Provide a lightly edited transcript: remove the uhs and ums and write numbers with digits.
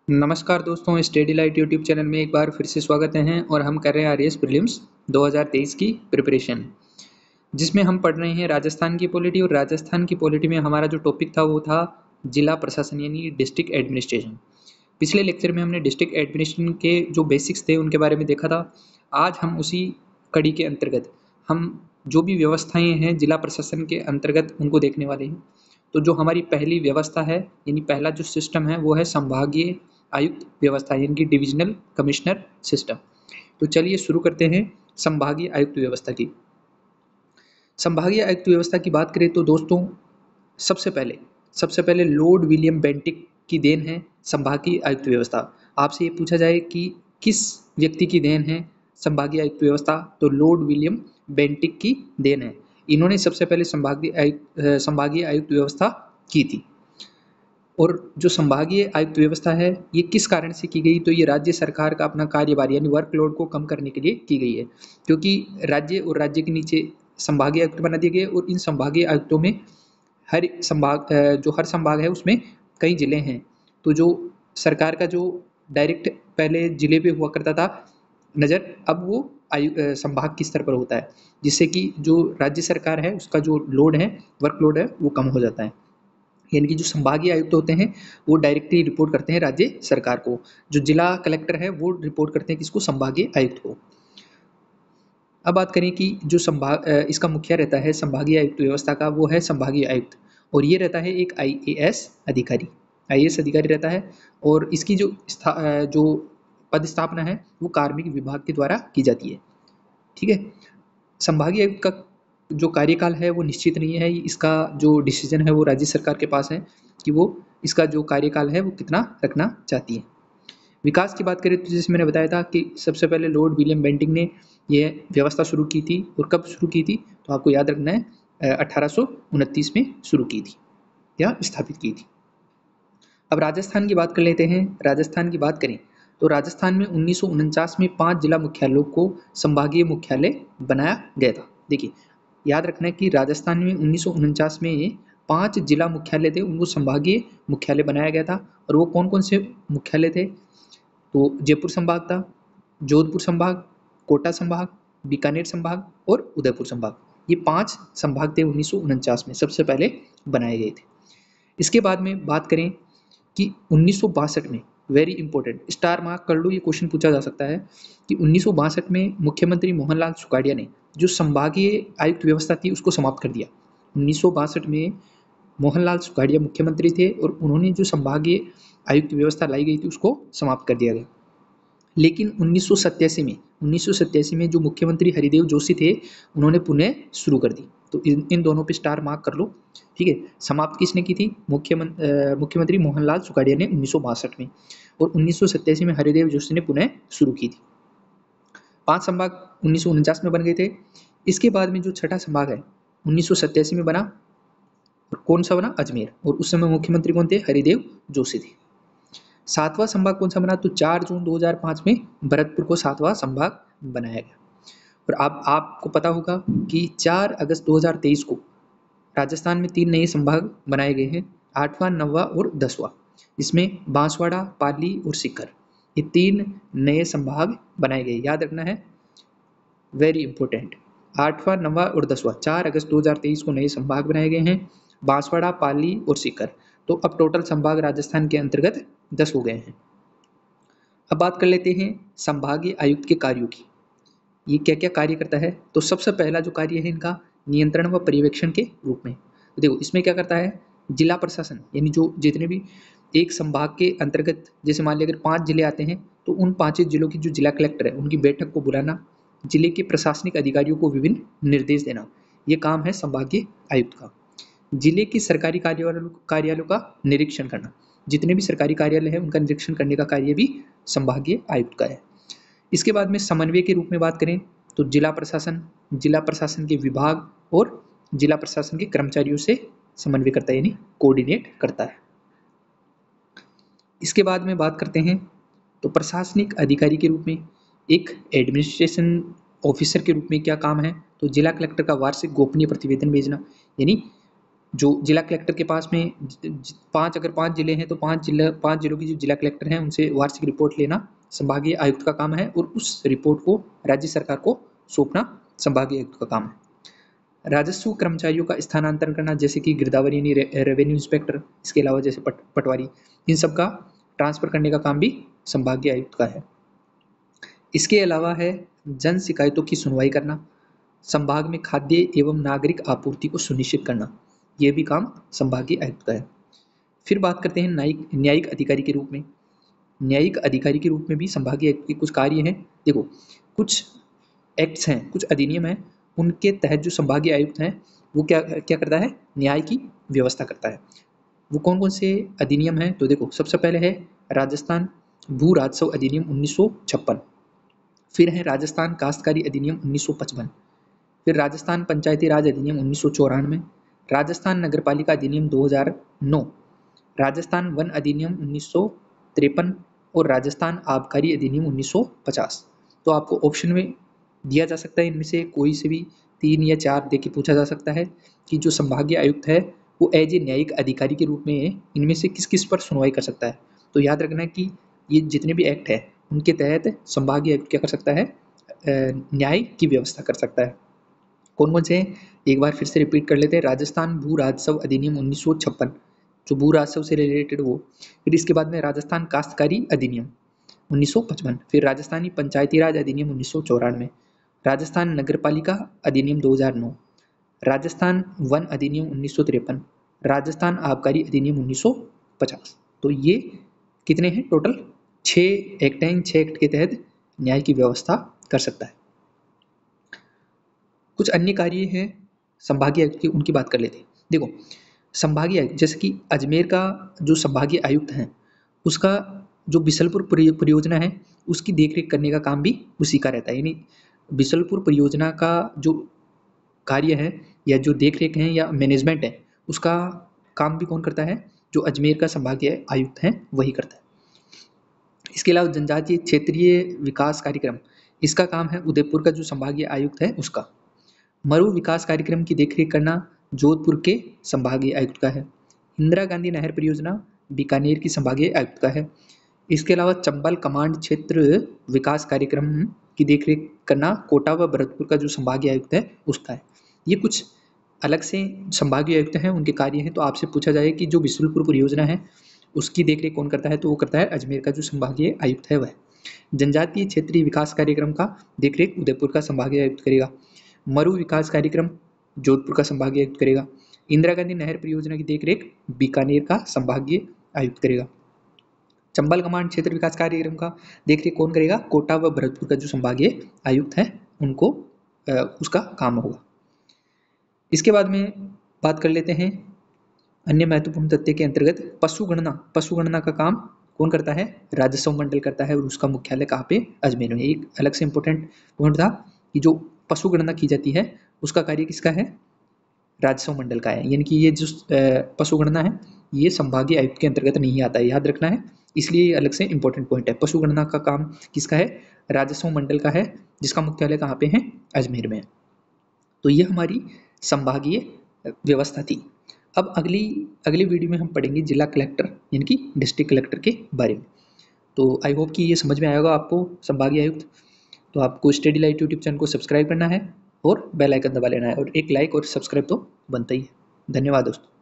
नमस्कार दोस्तों, study light YouTube channel में एक बार फिर से स्वागत है और हम कर रहे हैं आरएएस प्रीलिम्स 2023 की प्रिपरेशन, जिसमें हम पढ़ रहे हैं राजस्थान की पॉलिटी। और राजस्थान की पॉलिटी में हमारा जो टॉपिक था वो था जिला प्रशासन यानी डिस्ट्रिक्ट एडमिनिस्ट्रेशन। पिछले लेक्चर में हमने डिस्ट्रिक्ट एडमिनिस्ट्रेशन के जो बेसिक्स थे उनके बारे में देखा था। आज हम उसी कड़ी के अंतर्गत हम जो भी व्यवस्थाएँ हैं जिला प्रशासन के अंतर्गत उनको देखने वाले हैं। तो जो हमारी पहली व्यवस्था है यानी पहला जो सिस्टम है वो है संभागीय आयुक्त व्यवस्था यानी कि डिविजनल कमिश्नर सिस्टम। तो चलिए शुरू करते हैं संभागीय आयुक्त व्यवस्था की। संभागीय आयुक्त व्यवस्था की बात करें तो दोस्तों सबसे पहले लॉर्ड विलियम बेंटिक की देन है संभागीय आयुक्त व्यवस्था। आपसे ये पूछा जाए कि किस व्यक्ति की देन है संभागीय आयुक्त व्यवस्था, तो लॉर्ड विलियम बेंटिक की देन है। इन्होंने सबसे पहले संभागीय आयुक्त व्यवस्था की थी। और जो संभागीय आयुक्त व्यवस्था है ये किस कारण से की गई, तो ये राज्य सरकार का अपना कार्यभार यानी वर्कलोड को कम करने के लिए की गई है। क्योंकि राज्य और राज्य के नीचे संभागीय आयुक्त बना दिए गए और इन संभागीय आयुक्तों में हर संभाग है उसमें कई जिले हैं। तो जो सरकार का जो डायरेक्ट पहले जिले पे हुआ करता था नज़र, अब वो संभाग के स्तर पर होता है, जिससे कि जो राज्य सरकार है उसका जो लोड है वर्कलोड है वो कम हो जाता है। यानी कि जो संभागीय आयुक्त होते हैं वो डायरेक्टली रिपोर्ट करते हैं राज्य सरकार को। जो जिला कलेक्टर है वो रिपोर्ट करते हैं किसको, संभागीय आयुक्त को। अब बात करें कि जो इसका मुखिया रहता है संभागीय आयुक्त व्यवस्था का, वो है संभागीय आयुक्त। और ये रहता है एक आईएएस अधिकारी रहता है। और इसकी जो पद स्थापना है वो कार्मिक विभाग के द्वारा की जाती है। ठीक है। संभागीय आयुक्त का जो कार्यकाल है वो निश्चित नहीं है। इसका जो डिसीजन है वो राज्य सरकार के पास है कि वो इसका जो कार्यकाल है वो कितना रखना चाहती है। विकास की बात करें तो जैसे मैंने बताया था कि सबसे पहले लॉर्ड विलियम बेंटिक ने यह व्यवस्था शुरू की थी। और कब शुरू की थी, तो आपको याद रखना है 1829 में शुरू की थी या स्थापित की थी। अब राजस्थान की बात कर लेते हैं। राजस्थान की बात करें तो राजस्थान में 1949 में 5 जिला मुख्यालयों को संभागीय मुख्यालय बनाया गया था। देखिए याद रखना है कि राजस्थान में 1949 में 5 जिला मुख्यालय थे, उनको संभागीय मुख्यालय बनाया गया था। और वो कौन कौन से मुख्यालय थे, तो जयपुर संभाग था, जोधपुर संभाग, कोटा संभाग, बीकानेर संभाग और उदयपुर संभाग। ये 5 संभाग थे 1949 में सबसे पहले बनाए गए थे। इसके बाद में बात करें कि 1962 में, वेरी इंपॉर्टेंट, स्टार मार्क कर लो, ये क्वेश्चन पूछा जा सकता है कि 1962 में मुख्यमंत्री मोहनलाल सुखाड़िया ने जो संभागीय आयुक्त व्यवस्था थी उसको समाप्त कर दिया। 1962 में मोहनलाल सुखाड़िया मुख्यमंत्री थे और उन्होंने जो संभागीय आयुक्त व्यवस्था लाई गई थी उसको समाप्त कर दिया गया। लेकिन 1987 में जो मुख्यमंत्री हरिदेव जोशी थे उन्होंने पुनः शुरू कर दी। तो इन दोनों पे स्टार मार्क कर लो। ठीक है। समाप्त किसने की थी, मुख्यमंत्री मोहनलाल सुखाड़िया ने 1962 में, और 1987 में हरिदेव जोशी ने पुनः शुरू की थी। 5 संभाग 1949 में बन गए थे। इसके बाद में जो छठा संभाग है 1987 में बना, और कौन सा बना, अजमेर। और उस समय मुख्यमंत्री कौन थे, हरिदेव जोशी थे। 7वां संभाग कौन सा बना, तो 4 जून 2005 में भरतपुर को 7वां संभाग बनाया गया। और अब आपको पता होगा कि 4 अगस्त 2023 को राजस्थान में 3 नए संभाग बनाए गए हैं, 8वां, 9वां और 10वां। इसमें बांसवाड़ा, पाली और सीकर, ये 3 नए संभाग बनाए गए। याद रखना है, वेरी इंपॉर्टेंट। 8वां, 9वां और 10वां 4 अगस्त 2023 को नए संभाग बनाए गए हैं, बांसवाड़ा, पाली और सीकर। तो अब टोटल संभाग राजस्थान के अंतर्गत 10 हो गए हैं। अब बात कर लेते हैं संभागीय आयुक्त के कार्यों की। ये क्या क्या कार्य करता है, तो सबसे पहला जो कार्य है इनका नियंत्रण व पर्यवेक्षण के रूप में। तो देखो इसमें क्या करता है, जिला प्रशासन यानी जो जितने भी एक संभाग के अंतर्गत, जैसे मान लिया अगर 5 जिले आते हैं तो उन 5 जिलों की जो जिला कलेक्टर है उनकी बैठक को बुलाना, जिले के प्रशासनिक अधिकारियों को विभिन्न निर्देश देना, ये काम है संभागीय आयुक्त का। जिले के सरकारी कार्यालयों का निरीक्षण करना, जितने भी सरकारी कार्यालय हैं उनका निरीक्षण करने का कार्य भी संभागीय आयुक्त का है। इसके बाद में समन्वय के रूप में बात करें तो जिला प्रशासन के विभाग और जिला प्रशासन के कर्मचारियों से समन्वय करता है यानी कोऑर्डिनेट करता है। इसके बाद में बात करते हैं तो प्रशासनिक अधिकारी के रूप में एक एडमिनिस्ट्रेशन ऑफिसर के रूप में क्या काम है, तो जिला कलेक्टर का वार्षिक गोपनीय प्रतिवेदन भेजना, यानी जो जिला कलेक्टर के पास में अगर 5 जिले हैं तो 5 जिलों की जो जिला कलेक्टर हैं उनसे वार्षिक रिपोर्ट लेना संभागीय आयुक्त का काम है, और उस रिपोर्ट को राज्य सरकार को सौंपना संभागीय आयुक्त का काम है। राजस्व कर्मचारियों का स्थानांतरण करना, जैसे कि गिरदावरी यानी रेवेन्यू इंस्पेक्टर, इसके अलावा जैसे पटवारी, इन सब का ट्रांसफर करने का काम भी संभागीय आयुक्त का है। इसके अलावा है जन शिकायतों की सुनवाई करना, संभाग में खाद्य एवं नागरिक आपूर्ति को सुनिश्चित करना, यह भी काम संभागीय आयुक्त का है। फिर बात करते हैं न्यायिक अधिकारी के रूप में। न्यायिक अधिकारी के रूप में भी संभागीय आयुक्त के कुछ कार्य हैं। देखो, कुछ एक्ट्स हैं, कुछ अधिनियम हैं, उनके तहत जो संभागीय आयुक्त हैं वो क्या क्या करता है, न्याय की व्यवस्था करता है। वो कौन कौन से अधिनियम हैं? तो देखो, सबसे पहले है राजस्थान भू राजस्व अधिनियम 1956, फिर है राजस्थान काश्तकारी अधिनियम 1955, फिर राजस्थान पंचायती राज अधिनियम 1994, राजस्थान नगरपालिका अधिनियम 2009, राजस्थान वन अधिनियम 1953 और राजस्थान आबकारी अधिनियम 1950। तो आपको ऑप्शन में दिया जा सकता है, इनमें से कोई से भी 3 या 4 देके पूछा जा सकता है कि जो संभागीय आयुक्त है वो एज ए न्यायिक अधिकारी के रूप में इनमें से किस किस पर सुनवाई कर सकता है। तो याद रखना कि ये जितने भी एक्ट है उनके तहत संभागीय आयुक्त क्या कर सकता है, न्याय की व्यवस्था कर सकता है। कौन कौन से हैं, एक बार फिर से रिपीट कर लेते हैं। राजस्थान भू राजस्व अधिनियम 1956, जो भू राजस्व से रिलेटेड वो। फिर इसके बाद में राजस्थान काश्तकारी अधिनियम 1955, फिर राजस्थानी पंचायती राज अधिनियम 1994, राजस्थान नगरपालिका अधिनियम 2009, राजस्थान वन अधिनियम 1953, राजस्थान आबकारी अधिनियम 1950। तो ये कितने हैं टोटल? 6 एक्ट हैं। 6 एक्ट के तहत न्याय की व्यवस्था कर सकता है। कुछ अन्य कार्य हैं संभागीय आयुक्त की, उनकी बात कर लेते हैं। देखो, संभागीय आयुक्त जैसे कि अजमेर का जो संभागीय आयुक्त है उसका जो बिसलपुर परियोजना है उसकी देखरेख करने का काम भी उसी का रहता है। यानी बिसलपुर परियोजना का जो कार्य है या जो देखरेख है या मैनेजमेंट है उसका काम भी कौन करता है? जो अजमेर का संभागीय आयुक्त है वही करता है। इसके अलावा जनजातीय क्षेत्रीय विकास कार्यक्रम, इसका काम है उदयपुर का जो संभागीय आयुक्त है उसका। मरु विकास कार्यक्रम की देखरेख करना जोधपुर के संभागीय आयुक्त का है। इंदिरा गांधी नहर परियोजना बीकानेर की संभागीय आयुक्त का है। इसके अलावा चंबल कमांड क्षेत्र विकास कार्यक्रम की देखरेख करना कोटा व भरतपुर का जो संभागीय आयुक्त है उसका है। ये कुछ अलग से संभागीय आयुक्त हैं, उनके कार्य हैं। तो आपसे पूछा जाए कि जो बिसलपुर परियोजना है उसकी देखरेख कौन करता है, तो वो करता है अजमेर का जो संभागीय आयुक्त है वह। जनजातीय क्षेत्रीय विकास कार्यक्रम का देखरेख उदयपुर का संभागीय आयुक्त करेगा। मरु विकास कार्यक्रम जोधपुर का संभागीय आयुक्त करेगा। इंदिरा गांधी नहर परियोजना की देखरेख बीकानेर का संभागीय आयुक्त करेगा। चंबल कमांड क्षेत्र विकास कार्यक्रम का देखरेख कौन करेगा? कोटा व भरतपुर का जो संभागीय आयुक्त है उनको उसका काम होगा। इसके बाद में बात कर लेते हैं अन्य महत्वपूर्ण तथ्य के अंतर्गत पशुगणना। पशुगणना का काम कौन करता है? राजस्व मंडल करता है, और उसका मुख्यालय कहाँ पे? अजमेर में। एक अलग से इंपॉर्टेंट पॉइंट था कि जो पशुगणना की जाती है उसका कार्य किसका है? राजस्व मंडल का है। यानी कि ये जो पशुगणना है ये संभागीय आयुक्त के अंतर्गत नहीं आता है, याद रखना है। इसलिए ये अलग से इंपॉर्टेंट पॉइंट है। पशुगणना का काम किसका है? राजस्व मंडल का है, जिसका मुख्यालय कहाँ पे है? अजमेर में। तो ये हमारी संभागीय व्यवस्था थी। अब अगली वीडियो में हम पढ़ेंगे जिला कलेक्टर यानी कि डिस्ट्रिक्ट कलेक्टर के बारे में। तो आई होप कि ये समझ में आएगा आपको संभागीय आयुक्त। तो आपको स्टडी लाइट यूट्यूब चैनल को सब्सक्राइब करना है और बेल आइकन दबा लेना है, और एक लाइक और सब्सक्राइब तो बनता ही है। धन्यवाद दोस्तों।